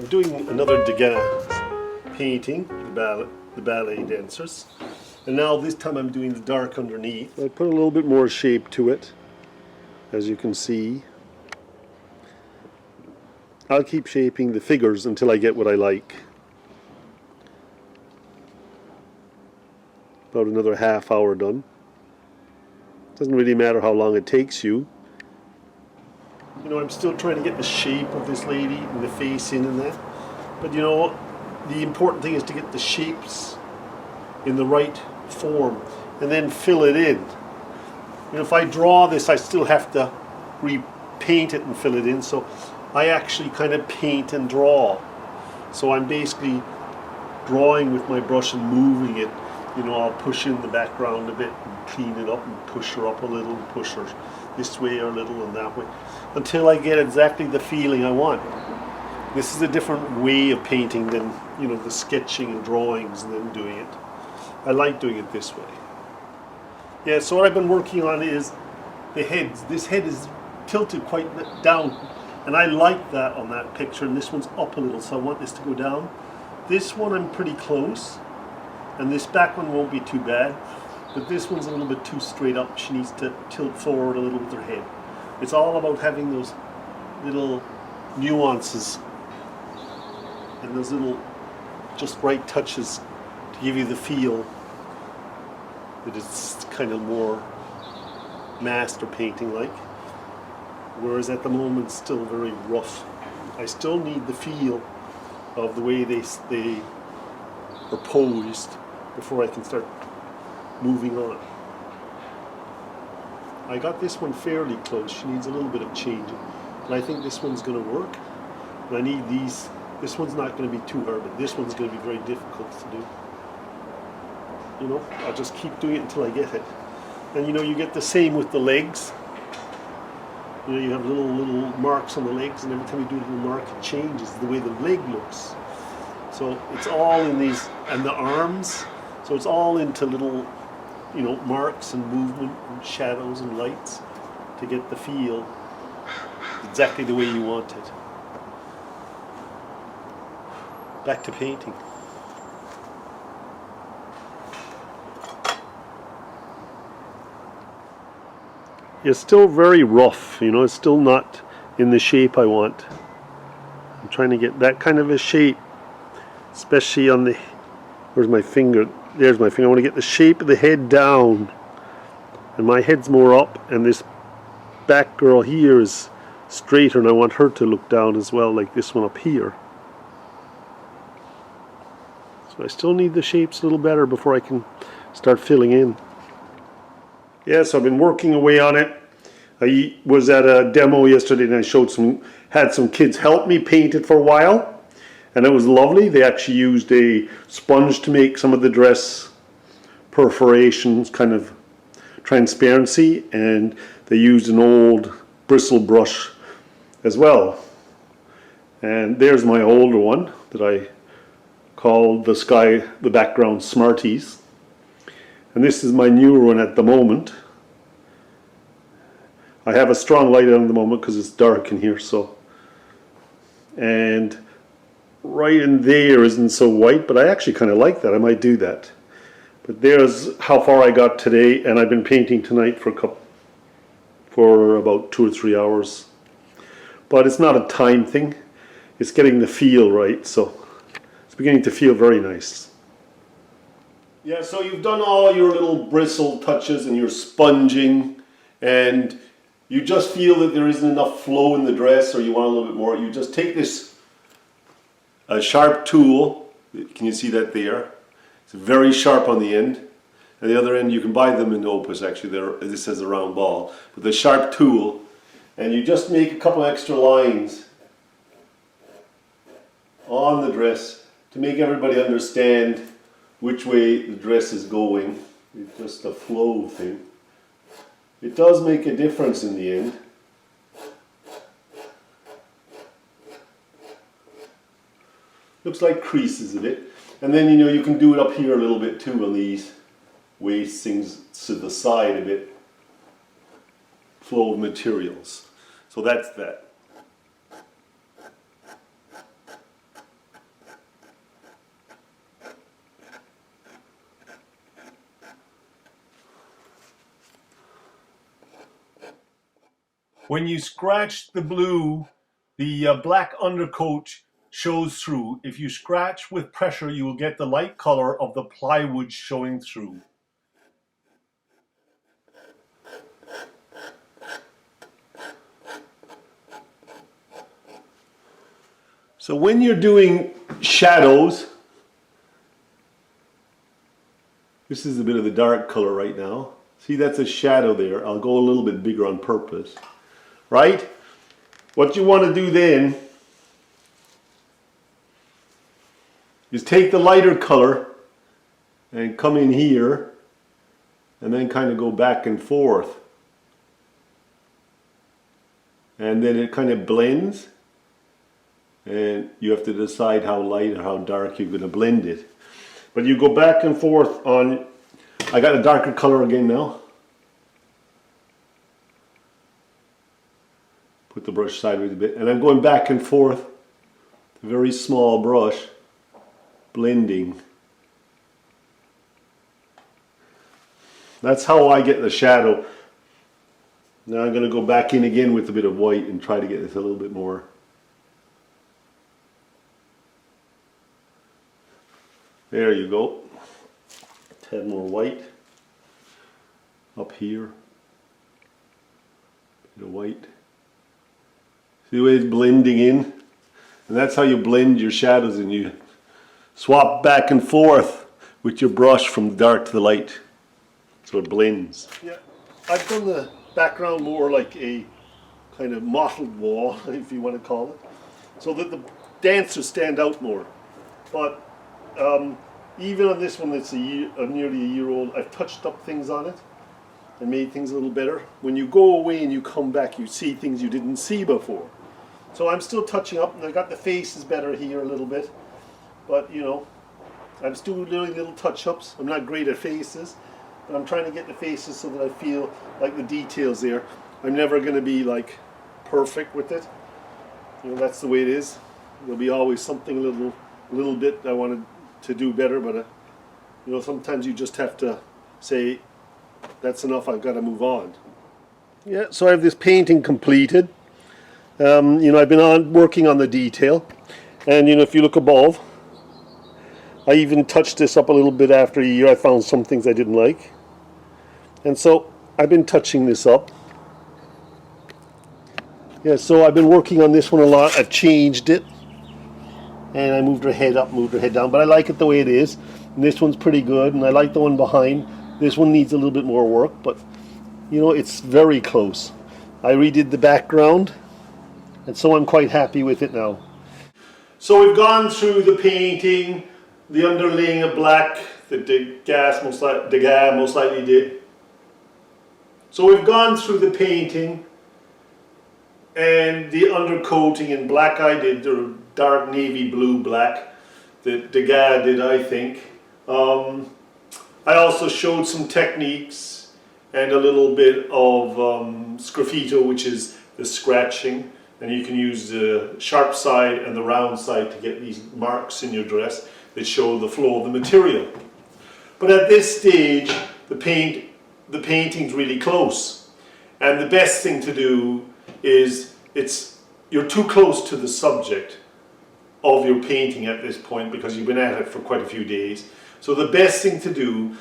doing another Degas painting, the ballet dancers. And now this time I'm doing the dark underneath. I put a little bit more shape to it, as you can see. I'll keep shaping the figures until I get what I like. About another half hour done. Doesn't really matter how long it takes you. You know, I'm still trying to get the shape of this lady and the face in and that. But you know, the important thing is to get the shapes in the right form and then fill it in. You know, if I draw this, I still have to repaint it and fill it in. So I actually kind of paint and draw. So I'm basically drawing with my brush and moving it. You know, I'll push in the background a bit and clean it up and push her up a little and push her this way or a little and that way until I get exactly the feeling I want. This is a different way of painting than, you know, the sketching and drawings and then doing it. I like doing it this way. Yeah, so what I've been working on is the heads. This head is tilted quite down, and I like that on that picture, and this one's up a little, so I want this to go down. This one I'm pretty close, and this back one won't be too bad, but this one's a little bit too straight up. She needs to tilt forward a little with her head. It's all about having those little nuances and those little just right touches to give you the feel that it's kind of more master painting like, whereas at the moment it's still very rough. I still need the feel of the way they are posed before I can start moving on. I got this one fairly close. She needs a little bit of changing, but I think this one's going to work. And I need these. This one's not going to be too hard, but this one's going to be very difficult to do. You know, I'll just keep doing it until I get it. And you know, you get the same with the legs. You know, you have little marks on the legs, and every time you do a little mark, it changes the way the leg looks. So it's all in these, and the arms. So it's all into little, you know, marks and movement and shadows and lights to get the feel exactly the way you want it. Back to painting. It's still very rough, you know, it's still not in the shape I want. I'm trying to get that kind of a shape, especially on the, where's my finger? There's my finger. I want to get the shape of the head down, and my head's more up, and this back girl here is straighter, and I want her to look down as well, like this one up here. So I still need the shapes a little better before I can start filling in. Yeah, so I've been working away on it. I was at a demo yesterday and I had some kids help me paint it for a while, and it was lovely. They actually used a sponge to make some of the dress perforations kind of transparency, and they used an old bristle brush as well. And there's my older one that I called the background Smarties. And this is my newer one at the moment. I have a strong light on at the moment because it's dark in here, so. And right in there isn't so white, but I actually kind of like that. I might do that. But there's how far I got today, and I've been painting tonight for about 2 or 3 hours. But it's not a time thing. It's getting the feel right, so it's beginning to feel very nice. Yeah, so you've done all your little bristle touches and your sponging, and you just feel that there isn't enough flow in the dress, or you want a little bit more. You just take this sharp tool. Can you see that there? It's very sharp on the end. And the other end, you can buy them in Opus actually. This has a round ball. With the sharp tool, and you just make a couple extra lines on the dress to make everybody understand which way the dress is going. It's just a flow thing. It does make a difference in the end. Looks like creases a bit. And then, you know, you can do it up here a little bit too on these waist things to the side a bit. Flow of materials. So that's that. When you scratch the blue, the black undercoat shows through. If you scratch with pressure, you will get the light color of the plywood showing through. So when you're doing shadows, this is a bit of the dark color right now. See, that's a shadow there. I'll go a little bit bigger on purpose, right? What you want to do then is take the lighter color and come in here and then kind of go back and forth. And then it kind of blends. And you have to decide how light or how dark you're going to blend it. But you go back and forth on, I got a darker color again now. Put the brush sideways a bit, and I'm going back and forth, a very small brush, blending. That's how I get the shadow. Now I'm going to go back in again with a bit of white and try to get this a little bit more. There you go. 10 more white. Up here. Bit of white. See the way it's blending in? And that's how you blend your shadows, and you swap back and forth with your brush from the dark to the light. So it blends. Yeah, I've done the background more like a kind of mottled wall, if you want to call it, so that the dancers stand out more. But even on this one that's nearly a year old, I've touched up things on it and made things a little better. When you go away and you come back, you see things you didn't see before. So I'm still touching up, and I got the faces better here a little bit. But you know, I'm still doing little touch-ups. I'm not great at faces, but I'm trying to get the faces so that I feel like the details there. I'm never going to be like perfect with it. You know, that's the way it is. There'll be always something a little bit I wanted to do better, but you know, sometimes you just have to say, that's enough, I've got to move on. Yeah, so I have this painting completed. You know, I've been working on the detail, and you know, if you look above, I even touched this up a little bit after a year. I found some things I didn't like, and so I've been touching this up. Yeah, so I've been working on this one a lot. I've changed it, and I moved her head up, moved her head down, but I like it the way it is. And this one's pretty good, and I like the one behind. This one needs a little bit more work, but you know, it's very close. I redid the background, and so I'm quite happy with it now. So we've gone through the painting, the underlaying of black that Degas most likely did. So we've gone through the painting and the undercoating in black. I did the dark navy blue black that Degas did, I think. I also showed some techniques and a little bit of sgraffito, which is the scratching, and you can use the sharp side and the round side to get these marks in your dress that show the flow of the material. But at this stage, the painting's really close, and the best thing to do is you're too close to the subject of your painting at this point because you've been at it for quite a few days. So the best thing to do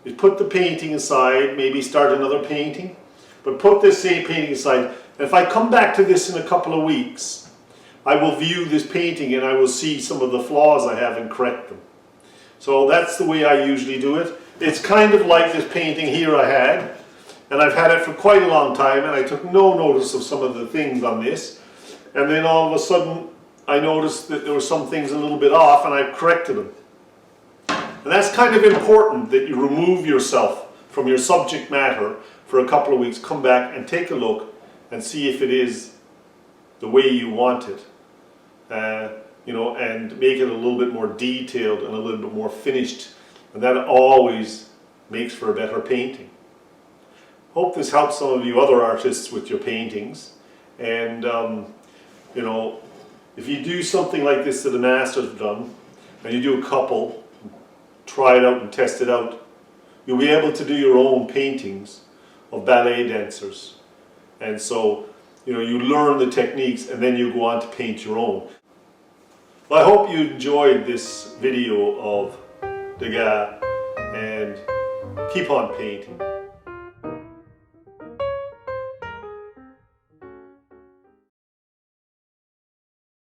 is put the painting aside, maybe start another painting, but put this same painting aside. And if I come back to this in a couple of weeks, I will view this painting and I will see some of the flaws I have and correct them. So that's the way I usually do it. It's kind of like this painting here I had, and I've had it for quite a long time, and I took no notice of some of the things on this, and then all of a sudden I noticed that there were some things a little bit off, and I corrected them. And that's kind of important, that you remove yourself from your subject matter for a couple of weeks, come back and take a look and see if it is the way you want it. You know, and make it a little bit more detailed and a little bit more finished, and that always makes for a better painting. Hope this helps some of you other artists with your paintings, and you know, if you do something like this that the masters have done, and you do a couple, try it out and test it out, you'll be able to do your own paintings of ballet dancers. And so You know, you learn the techniques and then you go on to paint your own. Well, I hope you enjoyed this video of Degas, and keep on painting.